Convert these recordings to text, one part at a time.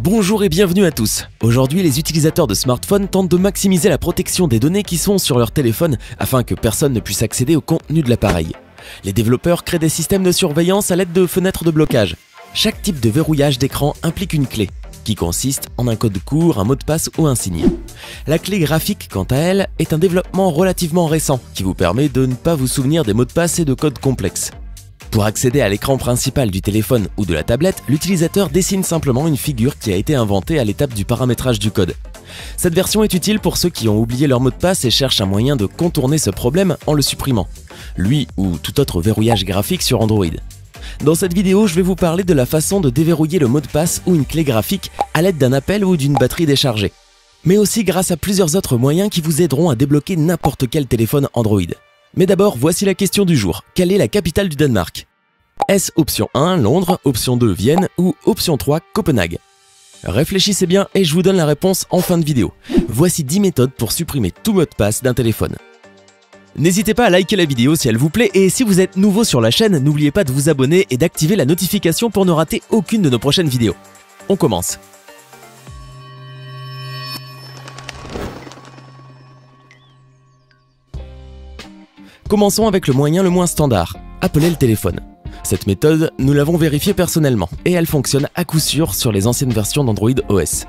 Bonjour et bienvenue à tous. Aujourd'hui, les utilisateurs de smartphones tentent de maximiser la protection des données qui sont sur leur téléphone afin que personne ne puisse accéder au contenu de l'appareil. Les développeurs créent des systèmes de surveillance à l'aide de fenêtres de blocage. Chaque type de verrouillage d'écran implique une clé, qui consiste en un code court, un mot de passe ou un signe. La clé graphique, quant à elle, est un développement relativement récent qui vous permet de ne pas vous souvenir des mots de passe et de codes complexes. Pour accéder à l'écran principal du téléphone ou de la tablette, l'utilisateur dessine simplement une figure qui a été inventée à l'étape du paramétrage du code. Cette version est utile pour ceux qui ont oublié leur mot de passe et cherchent un moyen de contourner ce problème en le supprimant, lui ou tout autre verrouillage graphique sur Android. Dans cette vidéo, je vais vous parler de la façon de déverrouiller le mot de passe ou une clé graphique à l'aide d'un appel ou d'une batterie déchargée, mais aussi grâce à plusieurs autres moyens qui vous aideront à débloquer n'importe quel téléphone Android. Mais d'abord, voici la question du jour. Quelle est la capitale du Danemark? Est-ce option 1, Londres, option 2, Vienne ou option 3, Copenhague? Réfléchissez bien et je vous donne la réponse en fin de vidéo. Voici 10 méthodes pour supprimer tout mot de passe d'un téléphone. N'hésitez pas à liker la vidéo si elle vous plaît et si vous êtes nouveau sur la chaîne, n'oubliez pas de vous abonner et d'activer la notification pour ne rater aucune de nos prochaines vidéos. On commence. Commençons avec le moyen le moins standard, appeler le téléphone. Cette méthode, nous l'avons vérifiée personnellement et elle fonctionne à coup sûr sur les anciennes versions d'Android OS.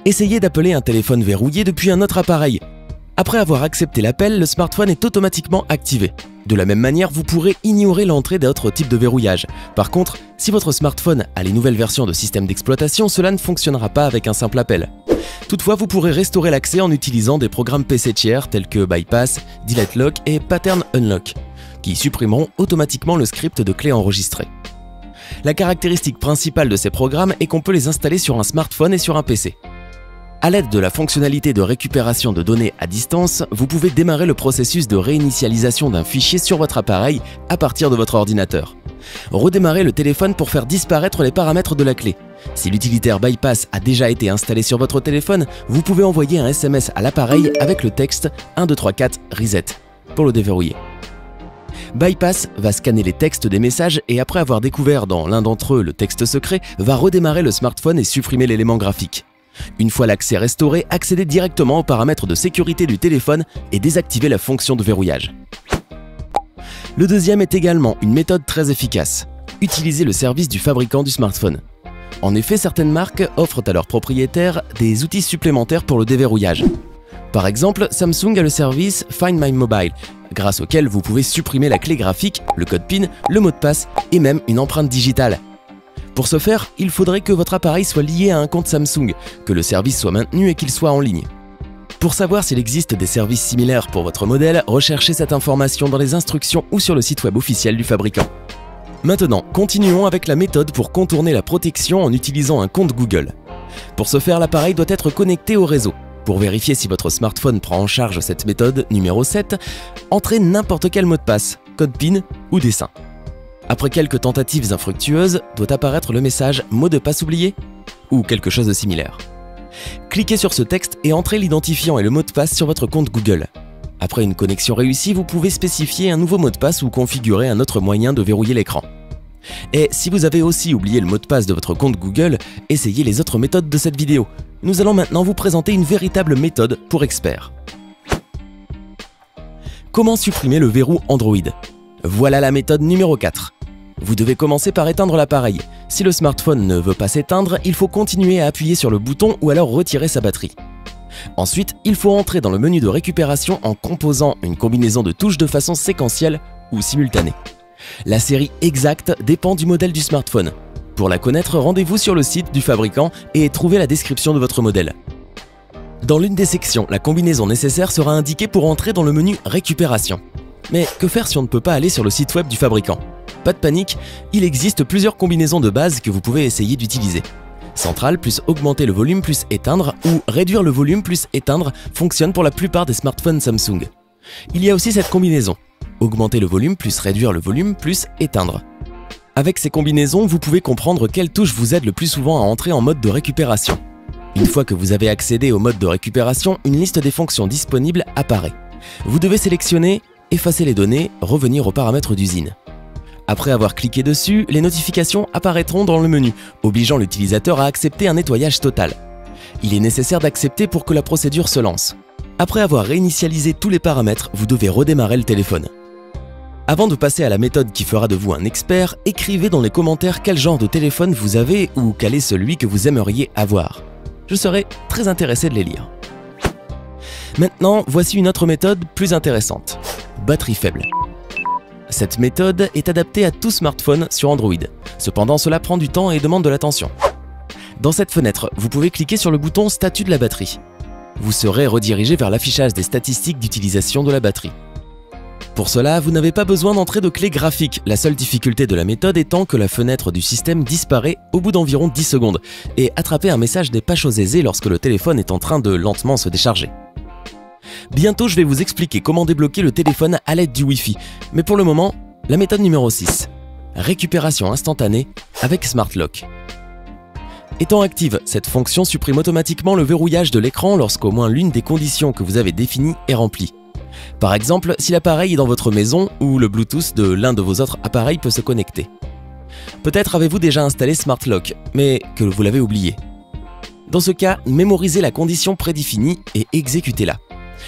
Essayez d'appeler un téléphone verrouillé depuis un autre appareil. Après avoir accepté l'appel, le smartphone est automatiquement activé. De la même manière, vous pourrez ignorer l'entrée d'autres types de verrouillage. Par contre, si votre smartphone a les nouvelles versions de système d'exploitation, cela ne fonctionnera pas avec un simple appel. Toutefois, vous pourrez restaurer l'accès en utilisant des programmes PC tiers tels que Bypass, Delete Lock et Pattern Unlock, qui supprimeront automatiquement le script de clé enregistré. La caractéristique principale de ces programmes est qu'on peut les installer sur un smartphone et sur un PC. À l'aide de la fonctionnalité de récupération de données à distance, vous pouvez démarrer le processus de réinitialisation d'un fichier sur votre appareil à partir de votre ordinateur. Redémarrez le téléphone pour faire disparaître les paramètres de la clé. Si l'utilitaire Bypass a déjà été installé sur votre téléphone, vous pouvez envoyer un SMS à l'appareil avec le texte 1234 Reset pour le déverrouiller. Bypass va scanner les textes des messages et après avoir découvert dans l'un d'entre eux le texte secret, va redémarrer le smartphone et supprimer l'élément graphique. Une fois l'accès restauré, accédez directement aux paramètres de sécurité du téléphone et désactivez la fonction de verrouillage. Le deuxième est également une méthode très efficace. Utilisez le service du fabricant du smartphone. En effet, certaines marques offrent à leurs propriétaires des outils supplémentaires pour le déverrouillage. Par exemple, Samsung a le service Find My Mobile, grâce auquel vous pouvez supprimer la clé graphique, le code PIN, le mot de passe et même une empreinte digitale. Pour ce faire, il faudrait que votre appareil soit lié à un compte Samsung, que le service soit maintenu et qu'il soit en ligne. Pour savoir s'il existe des services similaires pour votre modèle, recherchez cette information dans les instructions ou sur le site web officiel du fabricant. Maintenant, continuons avec la méthode pour contourner la protection en utilisant un compte Google. Pour ce faire, l'appareil doit être connecté au réseau. Pour vérifier si votre smartphone prend en charge cette méthode numéro 7, entrez n'importe quel mot de passe, code PIN ou dessin. Après quelques tentatives infructueuses, doit apparaître le message « Mot de passe oublié » ou quelque chose de similaire. Cliquez sur ce texte et entrez l'identifiant et le mot de passe sur votre compte Google. Après une connexion réussie, vous pouvez spécifier un nouveau mot de passe ou configurer un autre moyen de verrouiller l'écran. Et si vous avez aussi oublié le mot de passe de votre compte Google, essayez les autres méthodes de cette vidéo. Nous allons maintenant vous présenter une véritable méthode pour experts. Comment supprimer le verrou Android? Voilà la méthode numéro 4. Vous devez commencer par éteindre l'appareil. Si le smartphone ne veut pas s'éteindre, il faut continuer à appuyer sur le bouton ou alors retirer sa batterie. Ensuite, il faut entrer dans le menu de récupération en composant une combinaison de touches de façon séquentielle ou simultanée. La série exacte dépend du modèle du smartphone. Pour la connaître, rendez-vous sur le site du fabricant et trouvez la description de votre modèle. Dans l'une des sections, la combinaison nécessaire sera indiquée pour entrer dans le menu Récupération. Mais que faire si on ne peut pas aller sur le site web du fabricant? Pas de panique, il existe plusieurs combinaisons de base que vous pouvez essayer d'utiliser. Centrale plus augmenter le volume plus éteindre ou réduire le volume plus éteindre fonctionne pour la plupart des smartphones Samsung. Il y a aussi cette combinaison, augmenter le volume plus réduire le volume plus éteindre. Avec ces combinaisons, vous pouvez comprendre quelle touche vous aide le plus souvent à entrer en mode de récupération. Une fois que vous avez accédé au mode de récupération, une liste des fonctions disponibles apparaît. Vous devez sélectionner, effacer les données, revenir aux paramètres d'usine. Après avoir cliqué dessus, les notifications apparaîtront dans le menu, obligeant l'utilisateur à accepter un nettoyage total. Il est nécessaire d'accepter pour que la procédure se lance. Après avoir réinitialisé tous les paramètres, vous devez redémarrer le téléphone. Avant de passer à la méthode qui fera de vous un expert, écrivez dans les commentaires quel genre de téléphone vous avez ou quel est celui que vous aimeriez avoir. Je serai très intéressé de les lire. Maintenant, voici une autre méthode plus intéressante. Batterie faible. Cette méthode est adaptée à tout smartphone sur Android. Cependant, cela prend du temps et demande de l'attention. Dans cette fenêtre, vous pouvez cliquer sur le bouton Statut de la batterie. Vous serez redirigé vers l'affichage des statistiques d'utilisation de la batterie. Pour cela, vous n'avez pas besoin d'entrer de clé graphique, la seule difficulté de la méthode étant que la fenêtre du système disparaît au bout d'environ 10 secondes et attraper un message n'est pas chose aisée lorsque le téléphone est en train de lentement se décharger. Bientôt, je vais vous expliquer comment débloquer le téléphone à l'aide du Wi-Fi, mais pour le moment, la méthode numéro 6. Récupération instantanée avec Smart Lock. Étant active, cette fonction supprime automatiquement le verrouillage de l'écran lorsqu'au moins l'une des conditions que vous avez définies est remplie. Par exemple, si l'appareil est dans votre maison ou le Bluetooth de l'un de vos autres appareils peut se connecter. Peut-être avez-vous déjà installé Smart Lock, mais que vous l'avez oublié. Dans ce cas, mémorisez la condition prédéfinie et exécutez-la.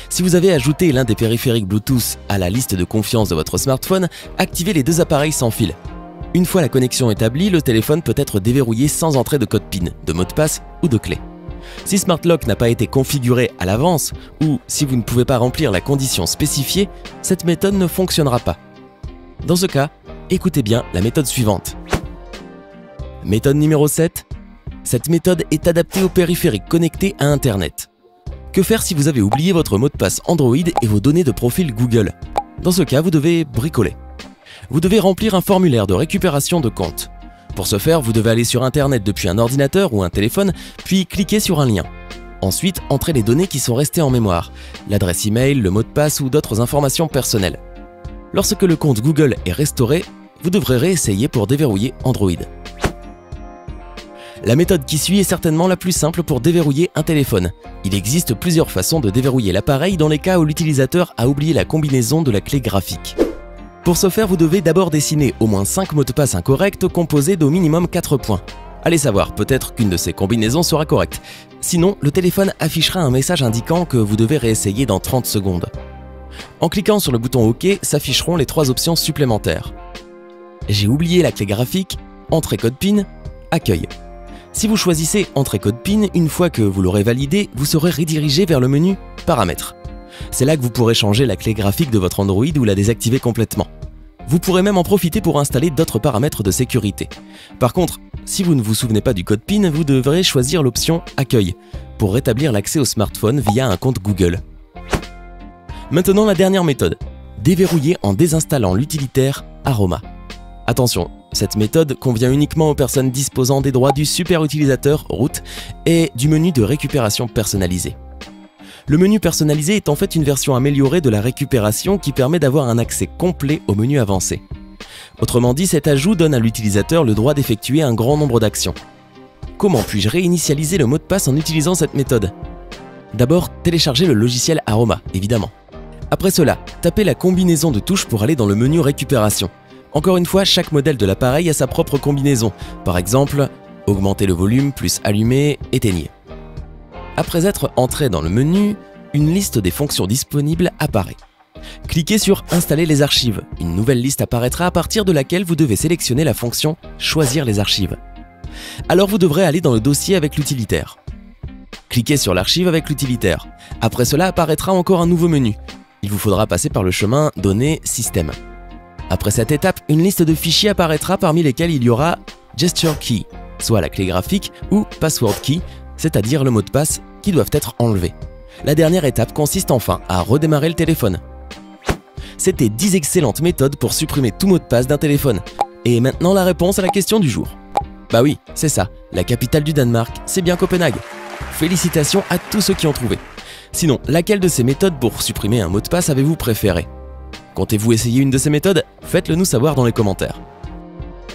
Si vous avez ajouté l'un des périphériques Bluetooth à la liste de confiance de votre smartphone, activez les deux appareils sans fil. Une fois la connexion établie, le téléphone peut être déverrouillé sans entrée de code PIN, de mot de passe ou de clé. Si Smart Lock n'a pas été configuré à l'avance ou si vous ne pouvez pas remplir la condition spécifiée, cette méthode ne fonctionnera pas. Dans ce cas, écoutez bien la méthode suivante. Méthode numéro 7. Cette méthode est adaptée aux périphériques connectés à Internet. Que faire si vous avez oublié votre mot de passe Android et vos données de profil Google? Dans ce cas, vous devez bricoler. Vous devez remplir un formulaire de récupération de compte. Pour ce faire, vous devez aller sur Internet depuis un ordinateur ou un téléphone, puis cliquer sur un lien. Ensuite, entrez les données qui sont restées en mémoire, l'adresse email, le mot de passe ou d'autres informations personnelles. Lorsque le compte Google est restauré, vous devrez réessayer pour déverrouiller Android. La méthode qui suit est certainement la plus simple pour déverrouiller un téléphone. Il existe plusieurs façons de déverrouiller l'appareil dans les cas où l'utilisateur a oublié la combinaison de la clé graphique. Pour ce faire, vous devez d'abord dessiner au moins 5 mots de passe incorrects composés d'au minimum 4 points. Allez savoir, peut-être qu'une de ces combinaisons sera correcte. Sinon, le téléphone affichera un message indiquant que vous devez réessayer dans 30 secondes. En cliquant sur le bouton OK, s'afficheront les 3 options supplémentaires. J'ai oublié la clé graphique, entrée code PIN, accueil. Si vous choisissez entrée code PIN, une fois que vous l'aurez validé, vous serez redirigé vers le menu paramètres. C'est là que vous pourrez changer la clé graphique de votre Android ou la désactiver complètement. Vous pourrez même en profiter pour installer d'autres paramètres de sécurité. Par contre, si vous ne vous souvenez pas du code PIN, vous devrez choisir l'option Accueil pour rétablir l'accès au smartphone via un compte Google. Maintenant, la dernière méthode, déverrouiller en désinstallant l'utilitaire Aroma. Attention, cette méthode convient uniquement aux personnes disposant des droits du super utilisateur root et du menu de récupération personnalisé. Le menu personnalisé est en fait une version améliorée de la récupération qui permet d'avoir un accès complet au menu avancé. Autrement dit, cet ajout donne à l'utilisateur le droit d'effectuer un grand nombre d'actions. Comment puis-je réinitialiser le mot de passe en utilisant cette méthode? D'abord, téléchargez le logiciel Aroma, évidemment. Après cela, tapez la combinaison de touches pour aller dans le menu récupération. Encore une fois, chaque modèle de l'appareil a sa propre combinaison. Par exemple, augmenter le volume plus allumer, éteignez. Après être entré dans le menu, une liste des fonctions disponibles apparaît. Cliquez sur « Installer les archives ». Une nouvelle liste apparaîtra à partir de laquelle vous devez sélectionner la fonction « Choisir les archives ». Alors vous devrez aller dans le dossier avec l'utilitaire. Cliquez sur l'archive avec l'utilitaire. Après cela apparaîtra encore un nouveau menu. Il vous faudra passer par le chemin « Données, Système ». Après cette étape, une liste de fichiers apparaîtra parmi lesquels il y aura « Gesture Key », soit la clé graphique, ou « Password Key », c'est-à-dire le mot de passe qui doivent être enlevés. La dernière étape consiste enfin à redémarrer le téléphone. C'était 10 excellentes méthodes pour supprimer tout mot de passe d'un téléphone. Et maintenant la réponse à la question du jour. Bah oui, c'est ça, la capitale du Danemark, c'est bien Copenhague. Félicitations à tous ceux qui ont trouvé. Sinon, laquelle de ces méthodes pour supprimer un mot de passe avez-vous préféré? Comptez-vous essayer une de ces méthodes? Faites-le nous savoir dans les commentaires.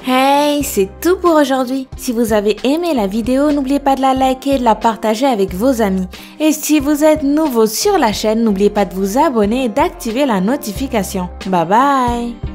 Hey, c'est tout pour aujourd'hui. Si vous avez aimé la vidéo, n'oubliez pas de la liker et de la partager avec vos amis. Et si vous êtes nouveau sur la chaîne, n'oubliez pas de vous abonner et d'activer la notification. Bye bye!